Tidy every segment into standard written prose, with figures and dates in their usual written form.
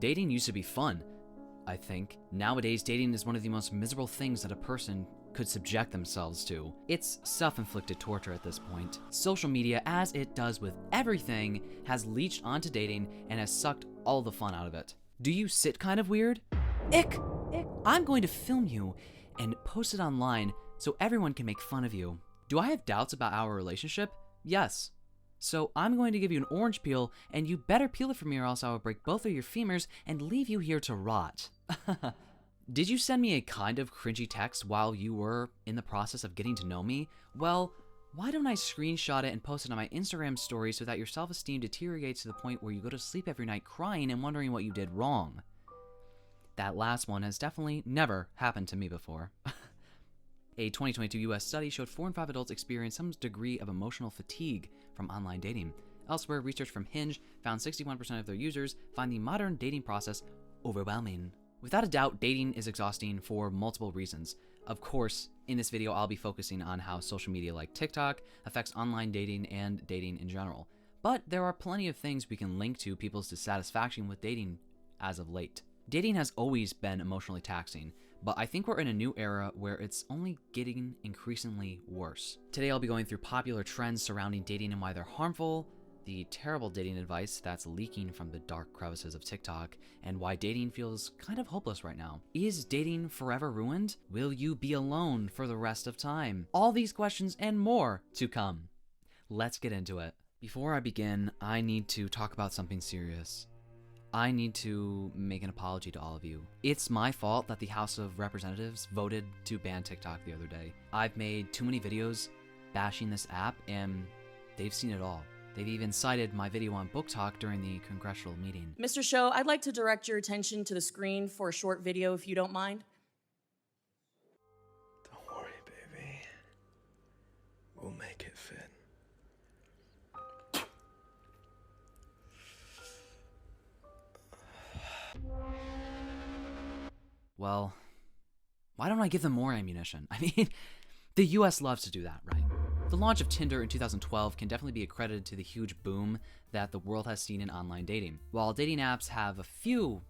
dating used to be fun, I think. Nowadays, dating is one of the most miserable things that a person could subject themselves to. It's self-inflicted torture at this point. Social media, as it does with everything, has leached onto dating and has sucked all the fun out of it. Do you sit kind of weird? Ick! I'm going to film you and post it online so everyone can make fun of you. Do I have doubts about our relationship? Yes. So I'm going to give you an orange peel, and you better peel it for me or else I will break both of your femurs and leave you here to rot. Did you send me a kind of cringy text while you were in the process of getting to know me? Well, why don't I screenshot it and post it on my Instagram story so that your self-esteem deteriorates to the point where you go to sleep every night crying and wondering what you did wrong? That last one has definitely never happened to me before. A 2022 US study showed 4 in 5 adults experience some degree of emotional fatigue from online dating. Elsewhere, research from Hinge found 61% of their users find the modern dating process overwhelming. Without a doubt, dating is exhausting for multiple reasons. Of course, in this video, I'll be focusing on how social media like TikTok affects online dating and dating in general. But there are plenty of things we can link to people's dissatisfaction with dating as of late. Dating has always been emotionally taxing, but I think we're in a new era where it's only getting increasingly worse. Today I'll be going through popular trends surrounding dating and why they're harmful, the terrible dating advice that's leaking from the dark crevices of TikTok, and why dating feels kind of hopeless right now. Is dating forever ruined? Will you be alone for the rest of time? All these questions and more to come. Let's get into it. Before I begin, I need to talk about something serious. I need to make an apology to all of you. It's my fault that the House of Representatives voted to ban TikTok the other day. I've made too many videos bashing this app, and they've seen it all. They've even cited my video on Book Talk during the congressional meeting. Mr. Show, I'd like to direct your attention to the screen for a short video, if you don't mind. Don't worry, baby. We'll make it fit. Well, why don't I give them more ammunition? I mean, the US loves to do that, right? The launch of Tinder in 2012 can definitely be accredited to the huge boom that the world has seen in online dating. While dating apps have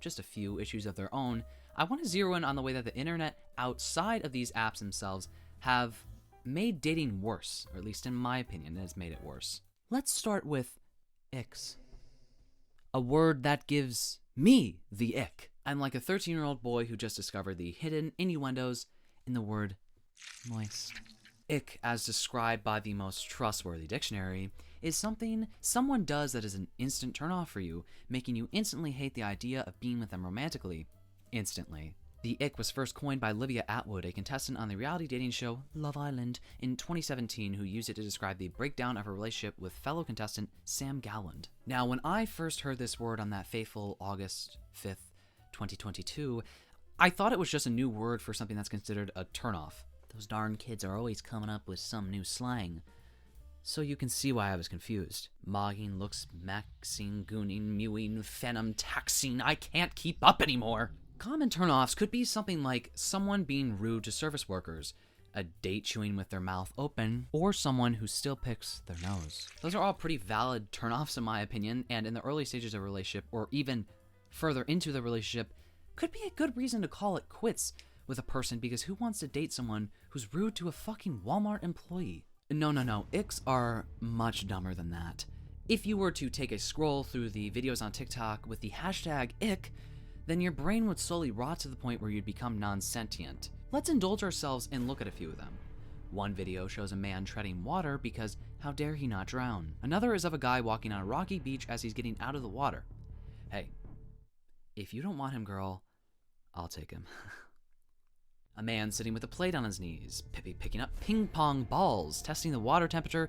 just a few issues of their own, I want to zero in on the way that the internet outside of these apps themselves have made dating worse, or at least in my opinion, it has made it worse. Let's start with icks. A word that gives me the ick. I'm like a 13-year-old boy who just discovered the hidden innuendos in the word moist. Ick, as described by the most trustworthy dictionary, is something someone does that is an instant turn-off for you, making you instantly hate the idea of being with them romantically. Instantly. The ick was first coined by Olivia Atwood, a contestant on the reality dating show Love Island in 2017, who used it to describe the breakdown of her relationship with fellow contestant Sam Gowland. Now, when I first heard this word on that fateful August 5th, 2022, I thought it was just a new word for something that's considered a turnoff. Those darn kids are always coming up with some new slang. So you can see why I was confused. Mogging, looks, maxing, gooning, mewing, phenom, taxing, I can't keep up anymore. Common turnoffs could be something like someone being rude to service workers, a date chewing with their mouth open, or someone who still picks their nose. Those are all pretty valid turnoffs in my opinion, and in the early stages of a relationship, or even further into the relationship, could be a good reason to call it quits with a person, because who wants to date someone who's rude to a fucking Walmart employee? No. Icks are much dumber than that. If you were to take a scroll through the videos on TikTok with the hashtag ick, then your brain would slowly rot to the point where you'd become non-sentient. Let's indulge ourselves and look at a few of them. One video shows a man treading water because how dare he not drown. Another is of a guy walking on a rocky beach as he's getting out of the water. Hey, if you don't want him, girl, I'll take him. A man sitting with a plate on his knees, picking up ping pong balls, testing the water temperature.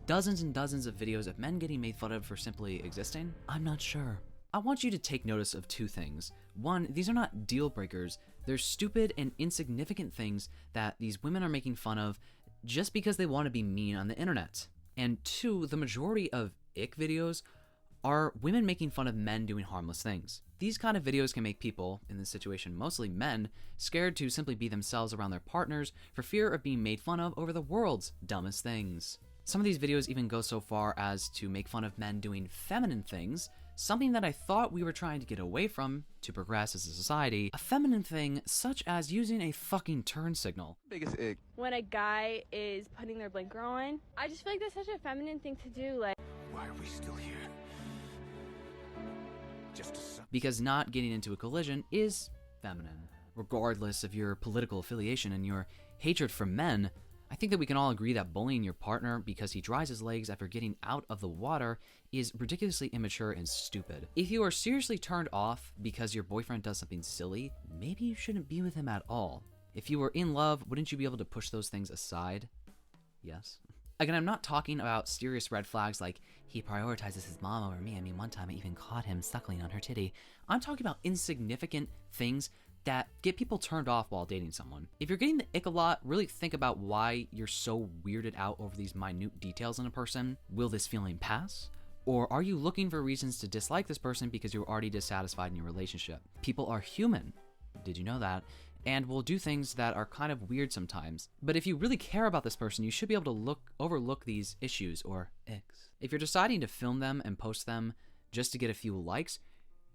Dozens and dozens of videos of men getting made fun of for simply existing? I'm not sure. I want you to take notice of two things. One, these are not deal breakers. They're stupid and insignificant things that these women are making fun of just because they want to be mean on the internet. And two, the majority of ick videos are women making fun of men doing harmless things. These kind of videos can make people, in this situation mostly men, scared to simply be themselves around their partners for fear of being made fun of over the world's dumbest things. Some of these videos even go so far as to make fun of men doing feminine things, something that I thought we were trying to get away from to progress as a society, a feminine thing such as using a fucking turn signal. Biggest ick. When a guy is putting their blinker on, I just feel like that's such a feminine thing to do. Like, Why are we still here? Just to suck. Because not getting into a collision is feminine. Regardless of your political affiliation and your hatred for men, I think that we can all agree that bullying your partner because he dries his legs after getting out of the water is ridiculously immature and stupid. If you are seriously turned off because your boyfriend does something silly, maybe you shouldn't be with him at all. If you were in love, wouldn't you be able to push those things aside? Yes. Again, I'm not talking about serious red flags like he prioritizes his mom over me. I mean, one time I even caught him suckling on her titty. I'm talking about insignificant things that get people turned off while dating someone. If you're getting the ick a lot, really think about why you're so weirded out over these minute details in a person. Will this feeling pass? Or are you looking for reasons to dislike this person because you're already dissatisfied in your relationship? People are human. Did you know that? And will do things that are kind of weird sometimes. But if you really care about this person, you should be able to overlook these issues or icks. If you're deciding to film them and post them just to get a few likes,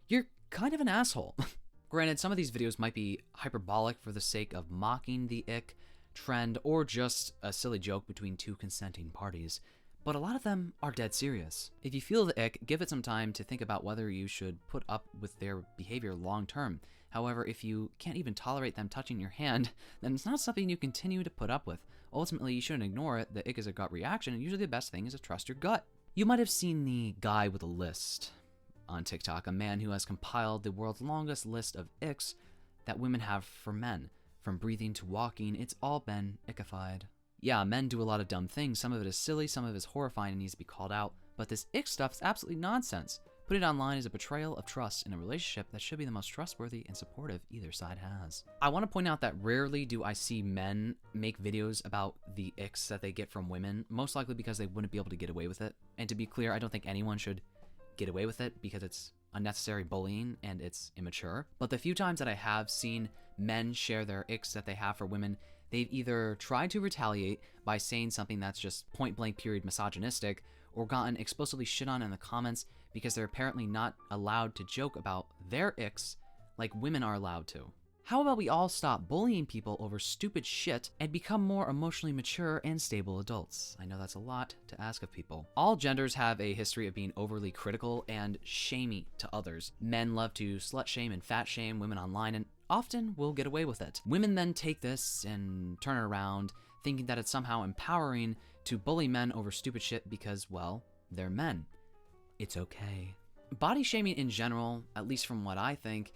you're kind of an asshole. Granted, some of these videos might be hyperbolic for the sake of mocking the ick trend or just a silly joke between two consenting parties, but a lot of them are dead serious. If you feel the ick, give it some time to think about whether you should put up with their behavior long term. However, if you can't even tolerate them touching your hand, then it's not something you continue to put up with. Ultimately, you shouldn't ignore it. The ick is a gut reaction, and usually the best thing is to trust your gut. You might have seen the guy with a list on TikTok, a man who has compiled the world's longest list of icks that women have for men. From breathing to walking, it's all been ickified. Yeah, men do a lot of dumb things. Some of it is silly, some of it is horrifying and needs to be called out, but this ick stuff is absolutely nonsense. Putting it online is a betrayal of trust in a relationship that should be the most trustworthy and supportive either side has. I want to point out that rarely do I see men make videos about the icks that they get from women, most likely because they wouldn't be able to get away with it. And to be clear, I don't think anyone should get away with it because it's unnecessary bullying and it's immature. But the few times that I have seen men share their icks that they have for women, they've either tried to retaliate by saying something that's just point blank period misogynistic, or gotten explicitly shit on in the comments because they're apparently not allowed to joke about their icks like women are allowed to. How about we all stop bullying people over stupid shit and become more emotionally mature and stable adults? I know that's a lot to ask of people. All genders have a history of being overly critical and shamey to others. Men love to slut shame and fat shame women online and often will get away with it. Women then take this and turn it around, thinking that it's somehow empowering to bully men over stupid shit because, well, they're men. It's okay. Body shaming in general, at least from what I think,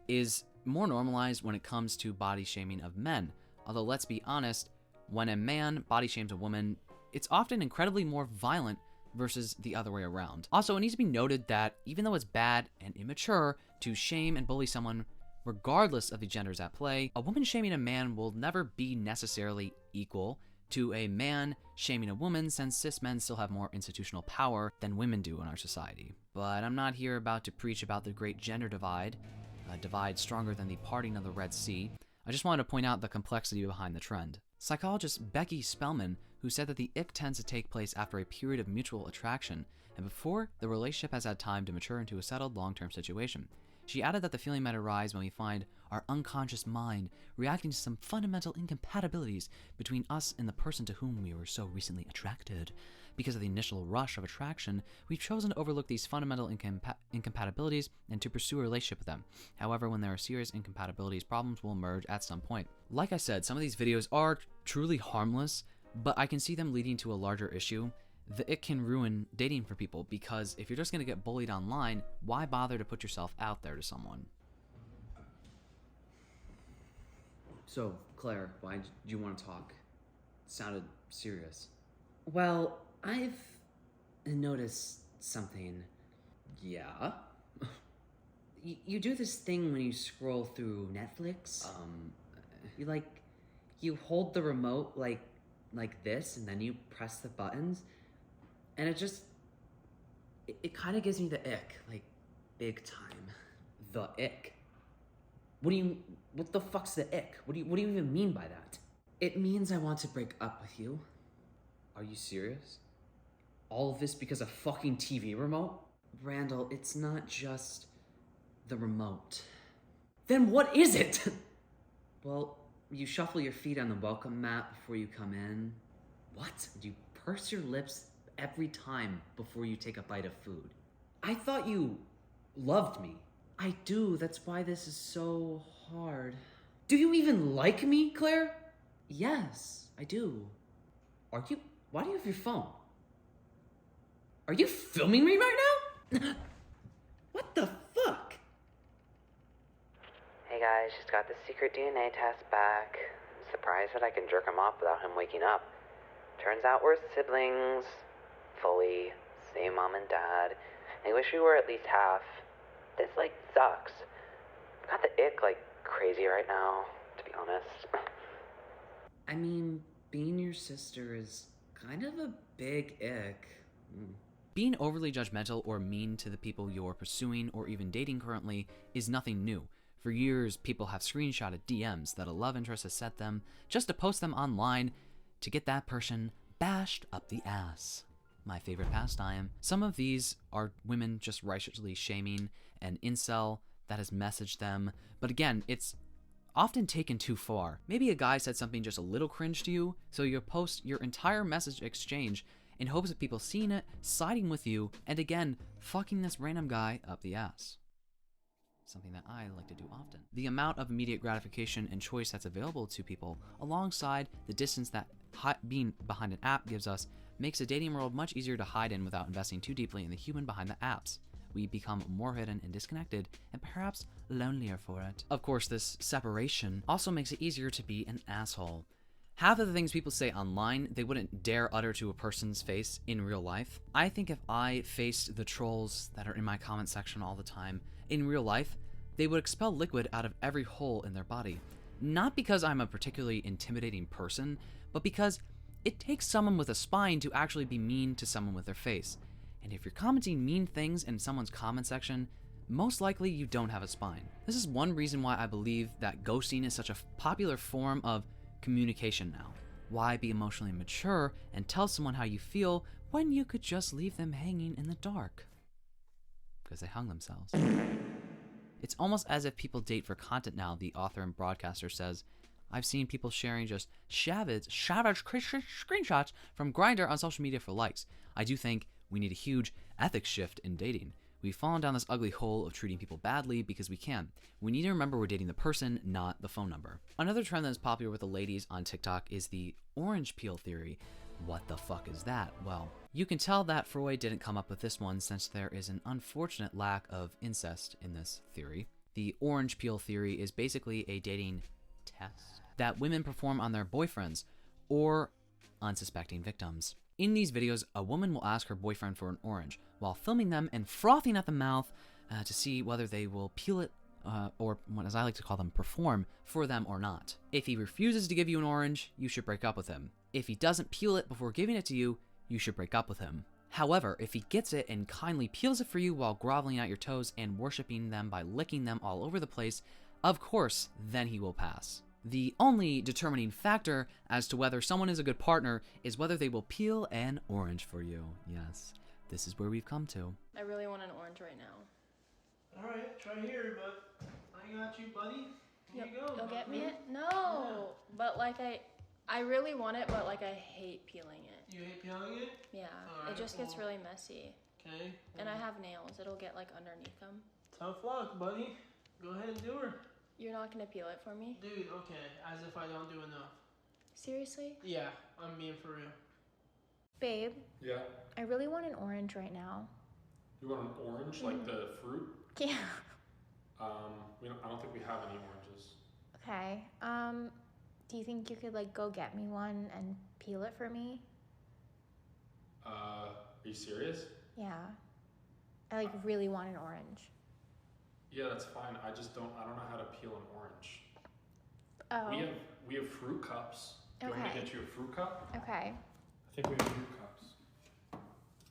is more normalized when it comes to body shaming of men. Although let's be honest, when a man body shames a woman, it's often incredibly more violent versus the other way around. Also, it needs to be noted that even though it's bad and immature to shame and bully someone regardless of the genders at play, a woman shaming a man will never be necessarily equal to a man shaming a woman, since cis men still have more institutional power than women do in our society. But I'm not here about to preach about the great gender divide, a divide stronger than the parting of the Red Sea. I just wanted to point out the complexity behind the trend. Psychologist Becky Spellman, who said that the ick tends to take place after a period of mutual attraction and before the relationship has had time to mature into a settled long-term situation. She added that the feeling might arise when we find our unconscious mind reacting to some fundamental incompatibilities between us and the person to whom we were so recently attracted. Because of the initial rush of attraction, we've chosen to overlook these fundamental incompatibilities and to pursue a relationship with them. However, when there are serious incompatibilities, problems will emerge at some point. Like I said, some of these videos are truly harmless, but I can see them leading to a larger issue. It can ruin dating for people, because if you're just going to get bullied online, why bother to put yourself out there to someone? So, Claire, why did you want to talk? It sounded serious. Well, I've noticed something. Yeah? You do this thing when you scroll through Netflix. You hold the remote like this, and then you press the buttons, and it kind of gives me the ick, like, big time. The ick? What the fuck's the ick? What do you even mean by that? It means I want to break up with you. Are you serious? All of this because of fucking TV remote? Randall, it's not just the remote. Then what is it? Well, you shuffle your feet on the welcome mat before you come in. What? You purse your lips every time before you take a bite of food. I thought you loved me. I do, that's why this is so hard. Do you even like me, Claire? Yes, I do. Why do you have your phone? Are you filming me right now? What the fuck? Hey guys, just got the secret DNA test back. I'm surprised that I can jerk him off without him waking up. Turns out we're siblings. Fully. Same mom and dad. I wish we were at least half. This, sucks. I've got the ick, crazy right now, to be honest. I mean, being your sister is kind of a big ick. Being overly judgmental or mean to the people you're pursuing or even dating currently is nothing new. For years, people have screenshotted DMs that a love interest has sent them just to post them online to get that person bashed up the ass. My favorite pastime. Some of these are women just righteously shaming an incel that has messaged them, but again, it's often taken too far. Maybe a guy said something just a little cringe to you, so you post your entire message exchange in hopes of people seeing it, siding with you, and again, fucking this random guy up the ass. Something that I like to do often. The amount of immediate gratification and choice that's available to people, alongside the distance that being behind an app gives us, makes a dating world much easier to hide in without investing too deeply in the human behind the apps. We become more hidden and disconnected, and perhaps lonelier for it. Of course, this separation also makes it easier to be an asshole. Half of the things people say online, they wouldn't dare utter to a person's face in real life. I think if I faced the trolls that are in my comment section all the time, in real life, they would expel liquid out of every hole in their body. Not because I'm a particularly intimidating person, but because it takes someone with a spine to actually be mean to someone with their face. And if you're commenting mean things in someone's comment section, most likely you don't have a spine. This is one reason why I believe that ghosting is such a popular form of communication now. Why be emotionally mature and tell someone how you feel when you could just leave them hanging in the dark? Because they hung themselves. It's almost as if people date for content now, the author and broadcaster says. I've seen people sharing just savage screenshots from Grindr on social media for likes. I do think we need a huge ethics shift in dating. We've fallen down this ugly hole of treating people badly because we can. We need to remember we're dating the person, not the phone number. Another trend that is popular with the ladies on TikTok is the orange peel theory. What the fuck is that? Well, you can tell that Freud didn't come up with this one since there is an unfortunate lack of incest in this theory. The orange peel theory is basically a dating test that women perform on their boyfriends or unsuspecting victims. In these videos, a woman will ask her boyfriend for an orange while filming them and frothing at the mouth to see whether they will peel it or, as I like to call them, perform for them or not. If he refuses to give you an orange, you should break up with him. If he doesn't peel it before giving it to you, you should break up with him. However, if he gets it and kindly peels it for you while groveling at your toes and worshiping them by licking them all over the place, of course, then he will pass. The only determining factor as to whether someone is a good partner is whether they will peel an orange for you. Yes, this is where we've come to. I really want an orange right now. Alright, try here, but I got you, buddy. Here you go. You'll get me buddy. it? No, but I really want it, but I hate peeling it. You hate peeling it? Yeah, Alright, it just gets well, really messy. Okay. And I have nails, it'll get underneath them. Tough luck, buddy. Go ahead and do her. You're not gonna peel it for me? Dude, okay, as if I don't do enough. Seriously? Yeah, I'm being for real. Babe, Yeah. I really want an orange right now. You want an orange, like the fruit? Yeah. I don't think we have any oranges. Okay. Do you think you could go get me one and peel it for me? Are you serious? Yeah. I really want an orange. Yeah, that's fine. I don't know how to peel an orange. Oh. We have fruit cups. Do you want me to Okay. get you a fruit cup? Okay. I think we have fruit cups.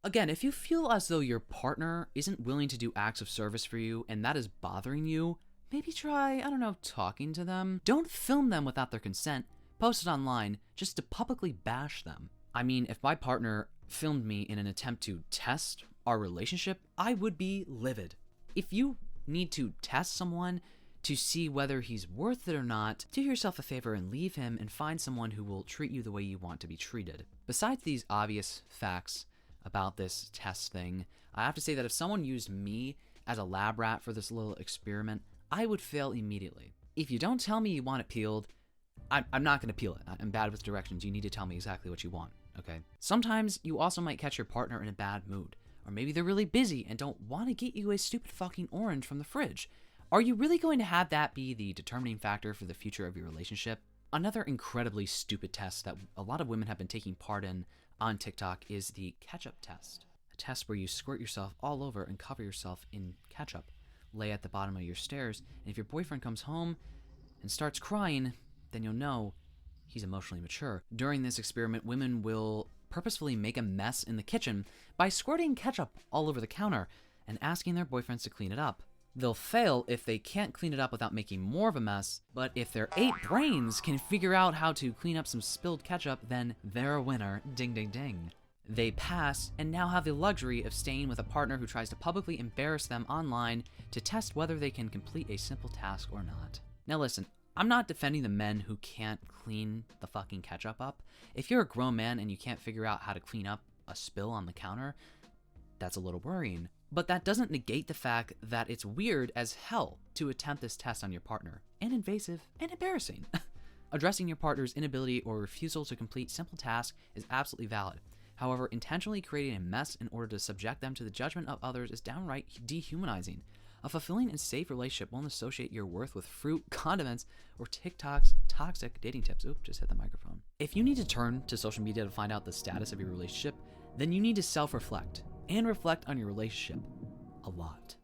Again, if you feel as though your partner isn't willing to do acts of service for you and that is bothering you, maybe try, talking to them. Don't film them without their consent. Post it online just to publicly bash them. I mean, if my partner filmed me in an attempt to test our relationship, I would be livid. If you need to test someone to see whether he's worth it or not, do yourself a favor and leave him and find someone who will treat you the way you want to be treated. Besides these obvious facts about this test thing, I have to say that if someone used me as a lab rat for this little experiment, I would fail immediately. If you don't tell me you want it peeled, I'm not going to peel it. I'm bad with directions. You need to tell me exactly what you want, okay? Sometimes you also might catch your partner in a bad mood, or maybe they're really busy and don't want to get you a stupid fucking orange from the fridge. Are you really going to have that be the determining factor for the future of your relationship? Another incredibly stupid test that a lot of women have been taking part in on TikTok is the ketchup test. A test where you squirt yourself all over and cover yourself in ketchup. Lay at the bottom of your stairs, and if your boyfriend comes home and starts crying, then you'll know he's emotionally mature. During this experiment, women will purposefully make a mess in the kitchen by squirting ketchup all over the counter and asking their boyfriends to clean it up. They'll fail if they can't clean it up without making more of a mess, but if their 8 brains can figure out how to clean up some spilled ketchup, then they're a winner. Ding, ding, ding. They pass and now have the luxury of staying with a partner who tries to publicly embarrass them online to test whether they can complete a simple task or not. Now listen, I'm not defending the men who can't clean the fucking ketchup up. If you're a grown man and you can't figure out how to clean up a spill on the counter, that's a little worrying. But that doesn't negate the fact that it's weird as hell to attempt this test on your partner, and invasive and embarrassing. Addressing your partner's inability or refusal to complete simple tasks is absolutely valid. However, intentionally creating a mess in order to subject them to the judgment of others is downright dehumanizing. A fulfilling and safe relationship won't associate your worth with fruit, condiments, or TikTok's toxic dating tips. Oop, just hit the microphone. If you need to turn to social media to find out the status of your relationship, then you need to self-reflect and reflect on your relationship a lot.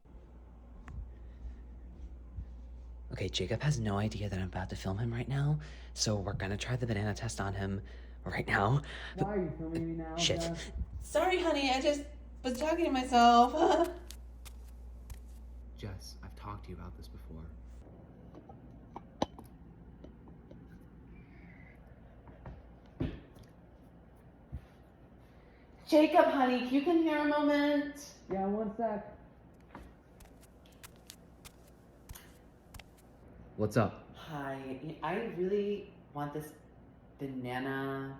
Okay, Jacob has no idea that I'm about to film him right now, so we're gonna try the banana test on him right now. Why are you filming me now? Shit. Jess? Sorry, honey, I just was talking to myself. Jess, I've talked to you about this before. Jacob, honey, you can hear a moment. Yeah, one sec. What's up? Hi, I really want this banana,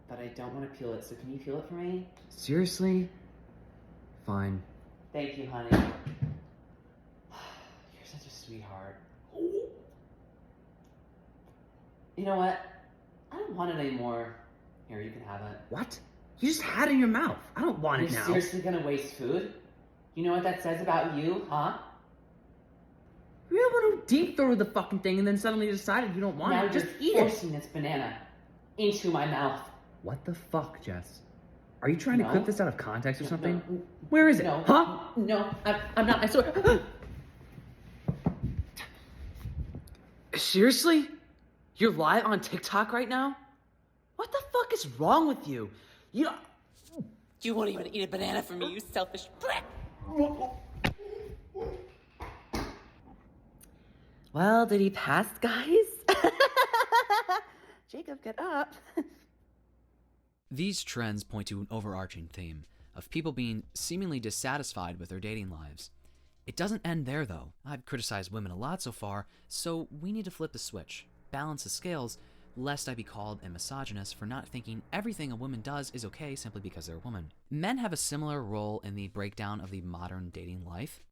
but I don't want to peel it, so can you peel it for me? Seriously? Fine. Thank you, honey. You're such a sweetheart. You know what? I don't want it anymore. Here, you can have it. What? You just had it in your mouth. I don't want it You're now. seriously gonna waste food? You know what that says about you, huh? You're the one who deep throated the fucking thing and then suddenly decided you don't want Now it. Just you're eat it. forcing this banana into my mouth. What the fuck, Jess? Are you trying to No. clip this out of context or something? No. Where is it? No. Huh? No, I'm not, I swear. Seriously? You're live on TikTok right now? What the fuck is wrong with you? You won't even eat a banana from me, you selfish prick. Well, did he pass, guys? Jacob, get up. These trends point to an overarching theme of people being seemingly dissatisfied with their dating lives. It doesn't end there, though. I've criticized women a lot so far, so we need to flip the switch, balance the scales, lest I be called a misogynist for not thinking everything a woman does is okay simply because they're a woman. Men have a similar role in the breakdown of the modern dating life.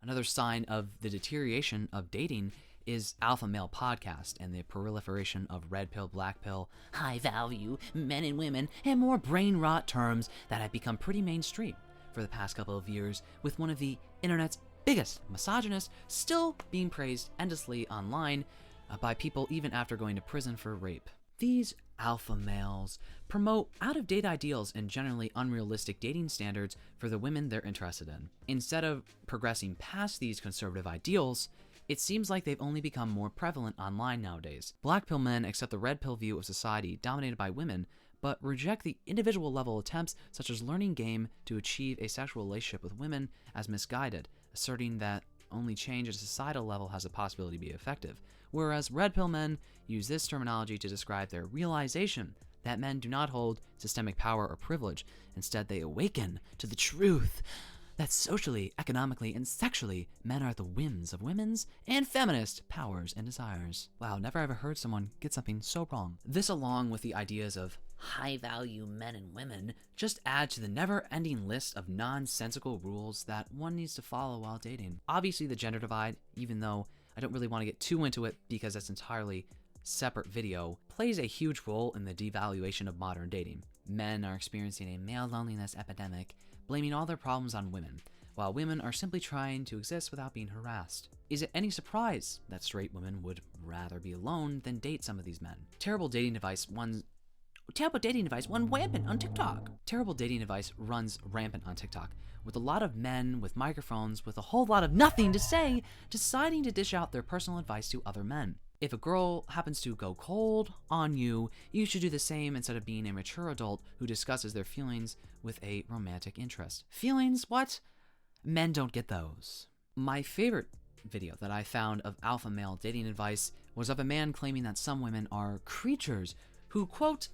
Another sign of the deterioration of dating is alpha male podcast and the proliferation of red pill, black pill, high value, men and women, and more brain rot terms that have become pretty mainstream for the past couple of years, with one of the internet's biggest misogynists still being praised endlessly online by people even after going to prison for rape. These alpha males promote out-of-date ideals and generally unrealistic dating standards for the women they're interested in. Instead of progressing past these conservative ideals, it seems like they've only become more prevalent online nowadays. Black pill men accept the red pill view of society dominated by women, but reject the individual level attempts such as learning game to achieve a sexual relationship with women as misguided, asserting that only change at a societal level has the possibility to be effective. Whereas red pill men use this terminology to describe their realization that men do not hold systemic power or privilege. Instead, they awaken to the truth that socially, economically, and sexually, men are at the whims of women's and feminist powers and desires. Wow, never ever heard someone get something so wrong. This, along with the ideas of high-value men and women, just add to the never-ending list of nonsensical rules that one needs to follow while dating. Obviously, the gender divide, even though I don't really want to get too into it because that's entirely separate video, plays a huge role in the devaluation of modern dating. Men are experiencing a male loneliness epidemic, blaming all their problems on women, while women are simply trying to exist without being harassed. Is it any surprise that straight women would rather be alone than date some of these men? Terrible dating advice runs rampant on TikTok. Terrible dating advice runs rampant on TikTok, with a lot of men with microphones with a whole lot of nothing to say deciding to dish out their personal advice to other men. If a girl happens to go cold on you, you should do the same instead of being a mature adult who discusses their feelings with a romantic interest. Feelings? What? Men don't get those. My favorite video that I found of alpha male dating advice was of a man claiming that some women are creatures who, quote,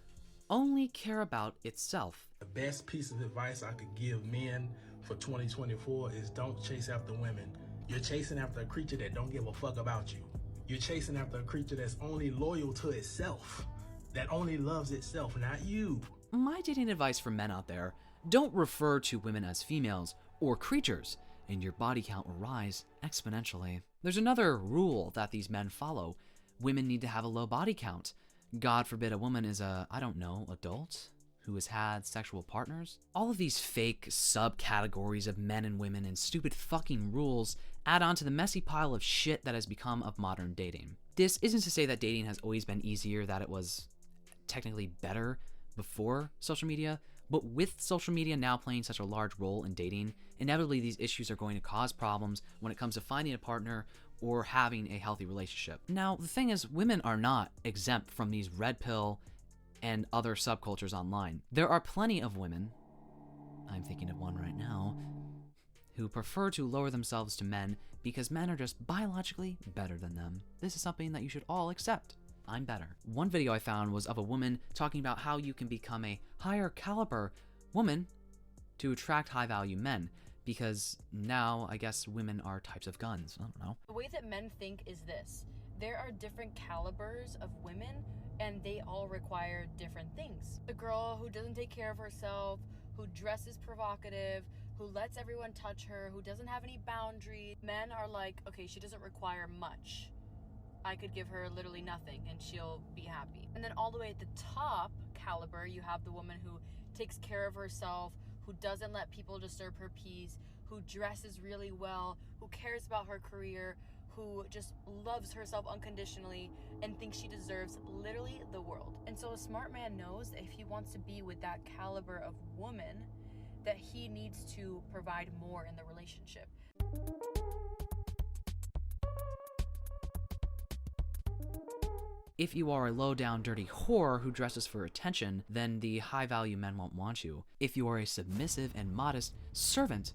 only care about itself. The best piece of advice I could give men for 2024 is don't chase after women. You're chasing after a creature that don't give a fuck about you. You're chasing after a creature that's only loyal to itself, that only loves itself, not you. My dating advice for men out there, don't refer to women as females or creatures, and your body count will rise exponentially. There's another rule that these men follow. Women need to have a low body count. God forbid a woman is a, I don't know, adult who has had sexual partners. All of these fake subcategories of men and women and stupid fucking rules add on to the messy pile of shit that has become of modern dating. This isn't to say that dating has always been easier, that it was technically better before social media, but with social media now playing such a large role in dating, inevitably these issues are going to cause problems when it comes to finding a partner or having a healthy relationship. Now, the thing is, women are not exempt from these red pill and other subcultures online. There are plenty of women, I'm thinking of one right now, who prefer to lower themselves to men because men are just biologically better than them. This is something that you should all accept. I'm better. One video I found was of a woman talking about how you can become a higher caliber woman to attract high value men, because now I guess women are types of guns. I don't know. The way that men think is this: there are different calibers of women and they all require different things. The girl who doesn't take care of herself, who dresses provocative, who lets everyone touch her, who doesn't have any boundaries. Men are like, okay, she doesn't require much. I could give her literally nothing and she'll be happy. And then all the way at the top caliber, you have the woman who takes care of herself, who doesn't let people disturb her peace, who dresses really well, who cares about her career, who just loves herself unconditionally and thinks she deserves literally the world. And so a smart man knows that if he wants to be with that caliber of woman, that he needs to provide more in the relationship. If you are a low-down, dirty whore who dresses for attention, then the high-value men won't want you. If you are a submissive and modest servant,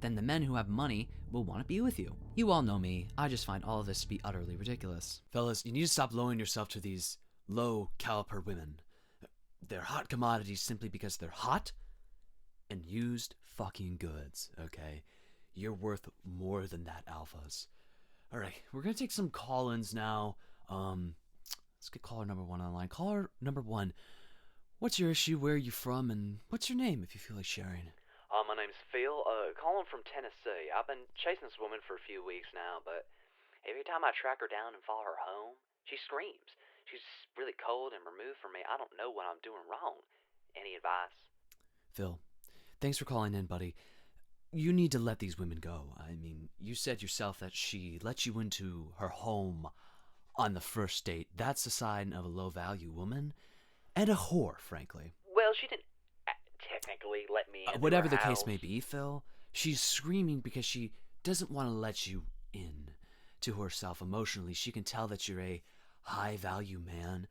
then the men who have money will want to be with you. You all know me. I just find all of this to be utterly ridiculous. Fellas, you need to stop lowering yourself to these low-caliber women. They're hot commodities simply because they're hot and used fucking goods, okay? You're worth more than that, alphas. Alright, we're gonna take some call-ins now. Let's get caller number one on the line. Caller number one, what's your issue, where are you from, and what's your name if you feel like sharing? My name's Phil, calling from Tennessee. I've been chasing this woman for a few weeks now, but every time I track her down and follow her home, she screams. She's really cold and removed from me. I don't know what I'm doing wrong. Any advice? Phil, thanks for calling in, buddy. You need to let these women go. I mean, you said yourself that she let you into her home on the first date. That's a sign of a low-value woman and a whore, frankly. Well, she didn't technically let me into whatever her the house. case may be, Phil, she's screaming because she doesn't want to let you in to herself emotionally. She can tell that you're a high-value man,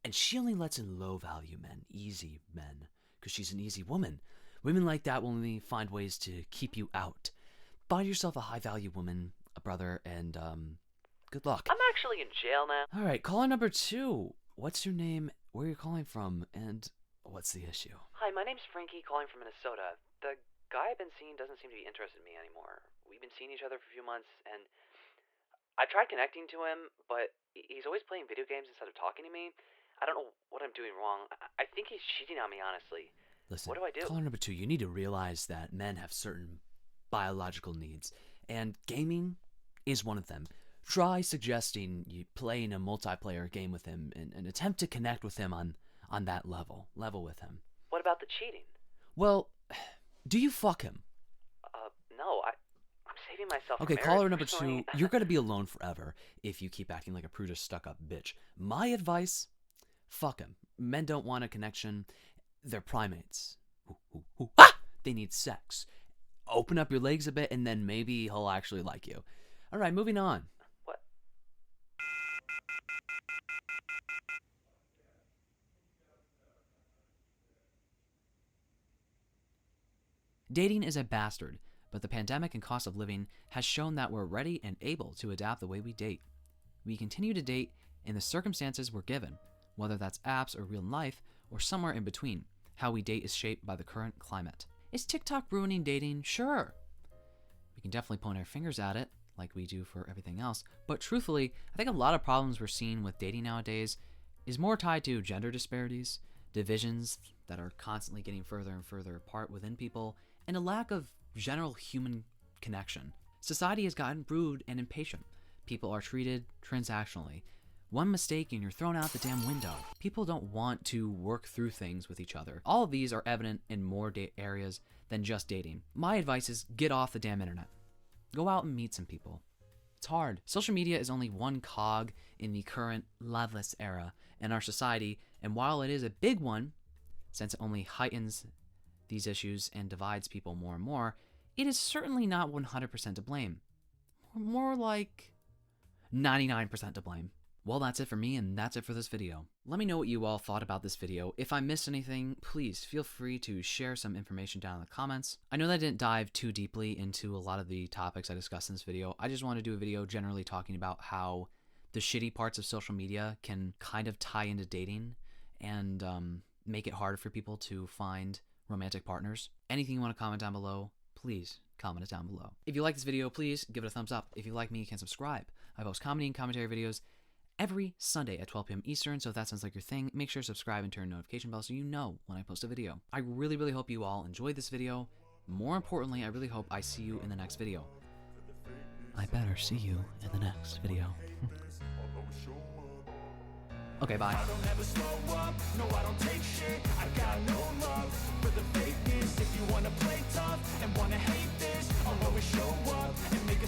and she only lets in low-value men, easy men, because she's an easy woman. Women like that will only find ways to keep you out. Find yourself a high-value woman, a brother, and good luck. I'm actually in jail now. All right, caller number two. what's your name, where you're calling from, and what's the issue? Hi, my name's Frankie, calling from Minnesota. The guy I've been seeing doesn't seem to be interested in me anymore. We've been seeing each other for a few months, and I tried connecting to him, but he's always playing video games instead of talking to me. I don't know what I'm doing wrong. I think he's cheating on me, honestly. Listen, what do I do? caller number 2, you need to realize that men have certain biological needs, and gaming is one of them. Try suggesting you play in a multiplayer game with him and attempt to connect with him on that level with him. What about the cheating? Well, do you fuck him? No, I'm saving myself Okay, for caller marriage number personally. 2, you're going to be alone forever if you keep acting like a prudish, stuck-up bitch. My advice, fuck him. Men don't want a connection. They're primates. They need sex. Open up your legs a bit, and then maybe he'll actually like you. All right, moving on. What? Dating is a bastard, but the pandemic and cost of living has shown that we're ready and able to adapt the way we date. We continue to date in the circumstances we're given, whether that's apps or real life or somewhere in between. How we date is shaped by the current climate. Is TikTok ruining dating? Sure. We can definitely point our fingers at it, like we do for everything else, but truthfully, I think a lot of problems we're seeing with dating nowadays is more tied to gender disparities, divisions that are constantly getting further and further apart within people, and a lack of general human connection. Society has gotten rude and impatient. People are treated transactionally. One mistake and you're thrown out the damn window. People don't want to work through things with each other. All of these are evident in more areas than just dating. My advice is get off the damn internet. Go out and meet some people. It's hard. Social media is only one cog in the current loveless era in our society, and while it is a big one, since it only heightens these issues and divides people more and more, it is certainly not 100% to blame. More like 99% to blame. Well, that's it for me, and that's it for this video. Let me know what you all thought about this video. If I missed anything, please feel free to share some information down in the comments. I know that I didn't dive too deeply into a lot of the topics I discussed in this video. I just want to do a video generally talking about how the shitty parts of social media can kind of tie into dating and make it harder for people to find romantic partners. Anything you want to comment down below, please comment it down below. If you like this video, please give it a thumbs up. If you like me, you can subscribe. I post comedy and commentary videos every Sunday at 12 p.m. Eastern, so if that sounds like your thing, make sure to subscribe and turn notification bell so you know when I post a video. I really hope you all enjoyed this video. More importantly, I really hope I see you in the next video. I better see you in the next video. Okay, bye. I don't ever slow up, no I don't take shit. I got no love for the fakeness. If you wanna play tough and wanna hate this, I'll always show up and make a